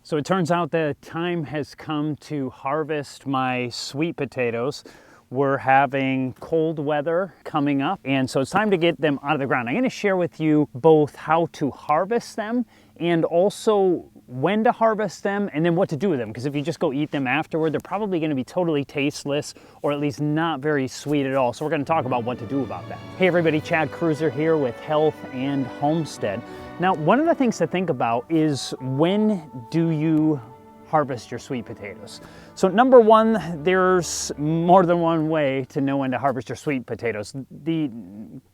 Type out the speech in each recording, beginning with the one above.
So it turns out the time has come to harvest my sweet potatoes. We're having cold weather coming up, and so it's time to get them out of the ground. I'm going to share with you both how to harvest them and also when to harvest them and then what to do with them, because if you just go eat them afterward, they're probably going to be totally tasteless or at least not very sweet at all. So we're going to talk about what to do about that. Hey everybody, Chad Cruiser here with Health and Homestead. Now, one of the things to think about is when do you harvest your sweet potatoes? So number one, there's more than one way to know when to harvest your sweet potatoes. The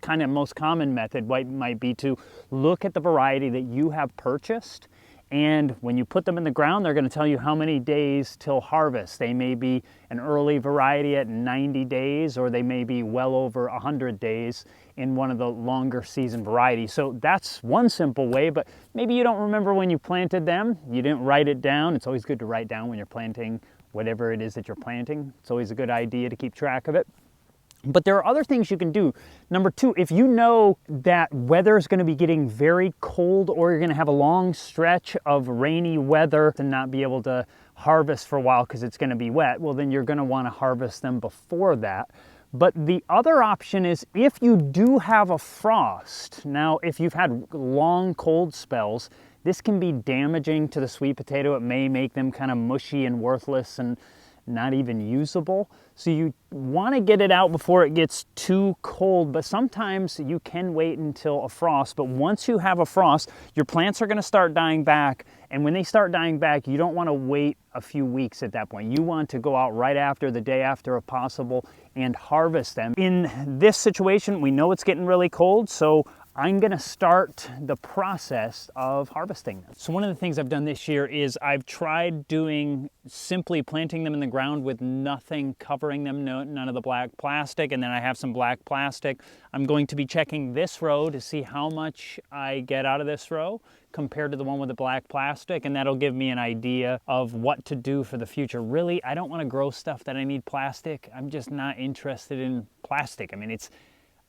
kind of most common method might be to look at the variety that you have purchased, and when you put them in the ground, they're going to tell you how many days till harvest. They may be an early variety at 90 days, or they may be well over 100 days in one of the longer season varieties. So that's one simple way, but maybe you don't remember when you planted them. You didn't write it down. It's always good to write down when you're planting whatever it is that you're planting. It's always a good idea to keep track of it. But there are other things you can do. Number two, if you know that weather is going to be getting very cold, or you're going to have a long stretch of rainy weather and not be able to harvest for a while because it's going to be wet, well, then you're going to want to harvest them before that. But the other option is if you do have a frost. Now, if you've had long cold spells, this can be damaging to the sweet potato. It may make them kind of mushy and worthless and not even usable. So you want to get it out before it gets too cold, but sometimes you can wait until a frost. But once you have a frost, your plants are going to start dying back. And when they start dying back, you don't want to wait a few weeks at that point. You want to go out right after, the day after if possible, and harvest them. In this situation, we know it's getting really cold, so I'm going to start the process of harvesting them. So one of the things I've done this year is I've tried doing simply planting them in the ground with nothing covering them, none of the black plastic, and then I have some black plastic. I'm going to be checking this row to see how much I get out of this row compared to the one with the black plastic, and that'll give me an idea of what to do for the future. Really, I don't want to grow stuff that I need plastic. I'm just not interested in plastic. I mean,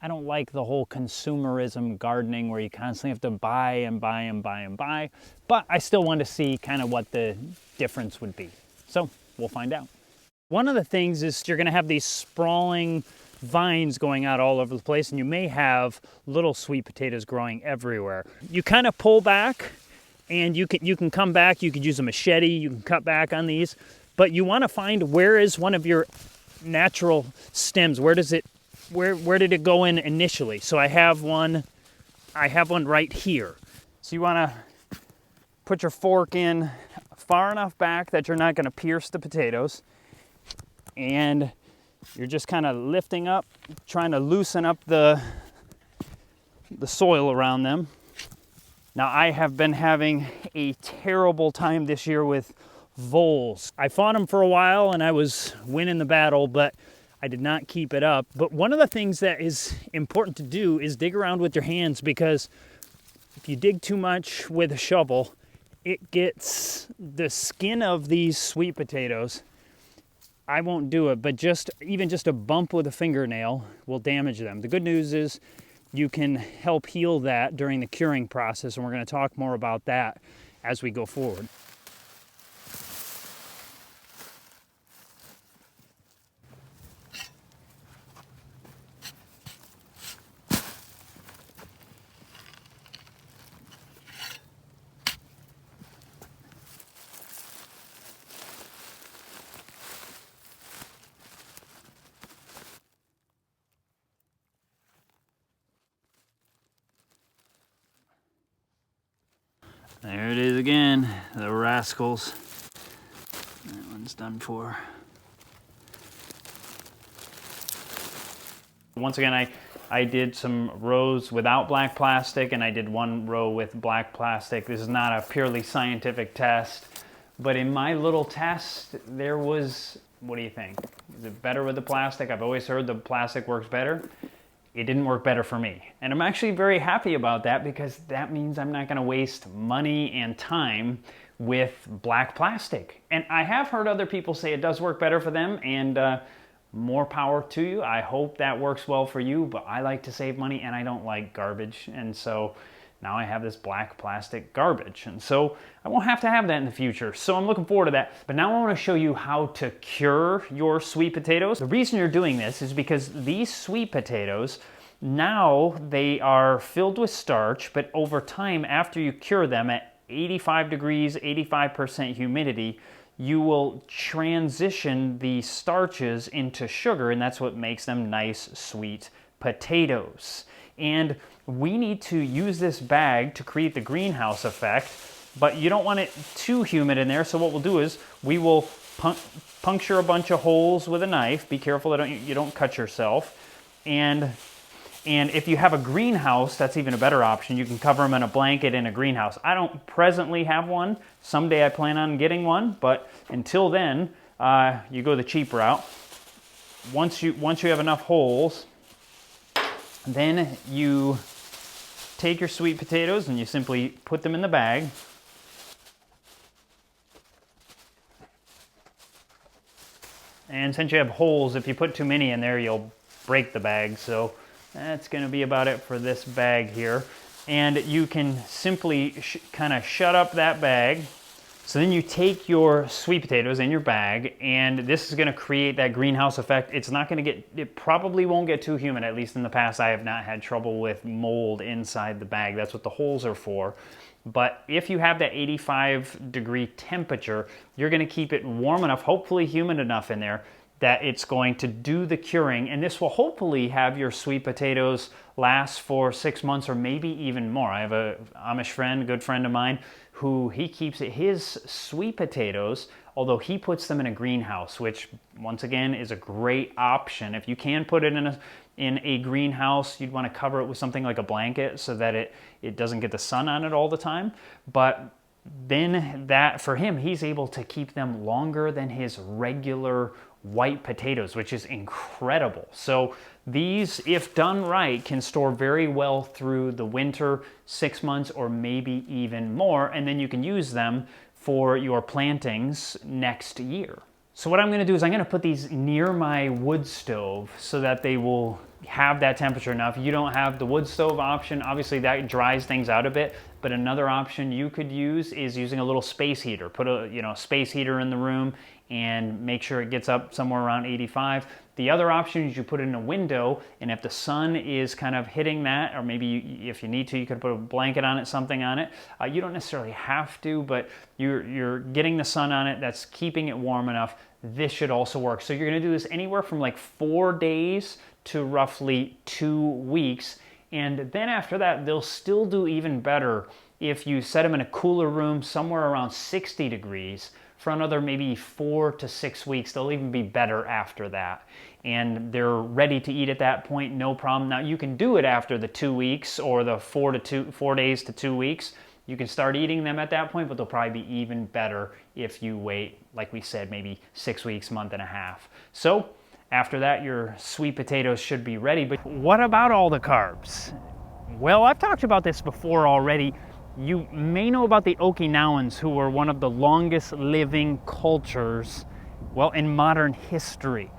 I don't like the whole consumerism gardening where you constantly have to buy and buy and buy and buy, but I still want to see kind of what the difference would be. So we'll find out. One of the things is you're going to have these sprawling vines going out all over the place, and you may have little sweet potatoes growing everywhere. You kind of pull back and you can come back. You could use a machete, you can cut back on these, but you want to find where is one of your natural stems. Where did it go in initially? So I have one right here. So you want to put your fork in far enough back that you're not going to pierce the potatoes, and you're just kind of lifting up, trying to loosen up the soil around them. Now, I have been having a terrible time this year with voles. I fought them for a while and I was winning the battle, but I did not keep it up. But one of the things that is important to do is dig around with your hands, because if you dig too much with a shovel, it gets the skin of these sweet potatoes. I won't do it, but even just a bump with a fingernail will damage them. The good news is you can help heal that during the curing process, and we're going to talk more about that as we go forward. There it is again, the rascals. That one's done for. Once again, I did some rows without black plastic, and I did one row with black plastic. This is not a purely scientific test, but in my little test, there was, what do you think? Is it better with the plastic? I've always heard the plastic works better. It didn't work better for me. And I'm actually very happy about that, because that means I'm not going to waste money and time with black plastic. And I have heard other people say it does work better for them, and more power to you. I hope that works well for you, but I like to save money and I don't like garbage. And so now I have this black plastic garbage. And so I won't have to have that in the future. So I'm looking forward to that. But now I want to show you how to cure your sweet potatoes. The reason you're doing this is because these sweet potatoes, now they are filled with starch, but over time, after you cure them at 85 degrees, 85% humidity, you will transition the starches into sugar, and that's what makes them nice, sweet potatoes. And we need to use this bag to create the greenhouse effect, but you don't want it too humid in there. So what we'll do is we will puncture a bunch of holes with a knife. Be careful that you don't cut yourself. And if you have a greenhouse, that's even a better option. You can cover them in a blanket in a greenhouse. I don't presently have one. Someday I plan on getting one, but until then, you go the cheap route. Once you have enough holes, then you take your sweet potatoes and you simply put them in the bag. And since you have holes, if you put too many in there, you'll break the bag. So that's going to be about it for this bag here. And you can simply kind of shut up that bag. So then you take your sweet potatoes in your bag, and this is going to create that greenhouse effect. It's not going to get, it probably won't get too humid. At least in the past, I have not had trouble with mold inside the bag. That's what the holes are for. But if you have that 85-degree temperature, you're going to keep it warm enough, hopefully humid enough in there, that it's going to do the curing. And this will hopefully have your sweet potatoes last for 6 months or maybe even more. I have a Amish friend, good friend of mine, who he keeps his sweet potatoes, although he puts them in a greenhouse, which once again is a great option. If you can put it in a greenhouse, you'd want to cover it with something like a blanket so that it doesn't get the sun on it all the time. But then that, for him, he's able to keep them longer than his regular white potatoes, which is incredible. So these, if done right, can store very well through the winter, 6 months or maybe even more, and then you can use them for your plantings next year. So what I'm going to do is I'm going to put these near my wood stove so that they will have that temperature. Now, if you don't have the wood stove option, obviously that dries things out a bit, but another option you could use is using a little space heater. Put a space heater in the room and make sure it gets up somewhere around 85. The other option is you put it in a window, and if the sun is kind of hitting that, or maybe if you need to, you could put a blanket on it, something on it. You don't necessarily have to, but you're getting the sun on it, that's keeping it warm enough. This should also work. So you're gonna do this anywhere from like 4 days to roughly 2 weeks. And then after that, they'll still do even better if you set them in a cooler room somewhere around 60 degrees for another maybe 4 to 6 weeks. They'll even be better after that. And they're ready to eat at that point, no problem. Now you can do it after the 2 weeks or the 4 days to 2 weeks. You can start eating them at that point, but they'll probably be even better if you wait, like we said, maybe 6 weeks, month and a half. So after that, your sweet potatoes should be ready. But what about all the carbs? Well, I've talked about this before already. You may know about the Okinawans, who were one of the longest living cultures, well, in modern history.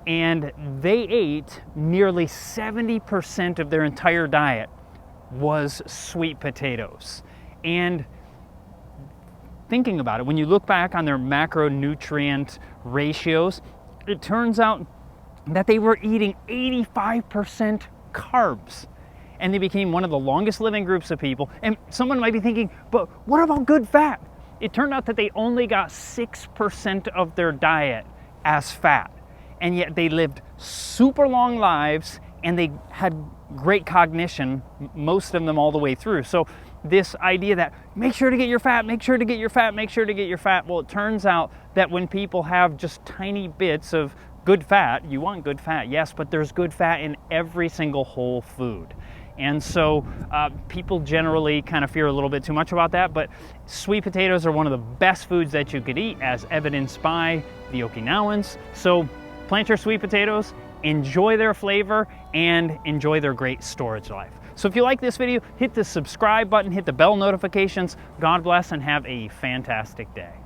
And they ate nearly 70% of their entire diet was sweet potatoes. And thinking about it, when you look back on their macronutrient ratios, it turns out that they were eating 85% carbs. And they became one of the longest living groups of people. And someone might be thinking, but what about good fat? It turned out that they only got 6% of their diet as fat. And yet they lived super long lives, and they had great cognition, most of them all the way through. So this idea that make sure to get your fat, make sure to get your fat, make sure to get your fat. Well, it turns out that when people have just tiny bits of good fat, you want good fat, yes, but there's good fat in every single whole food. And so people generally kind of fear a little bit too much about that, but sweet potatoes are one of the best foods that you could eat, as evidenced by the Okinawans. So plant your sweet potatoes, enjoy their flavor, and enjoy their great storage life. So if you like this video, hit the subscribe button, hit the bell notifications. God bless and have a fantastic day.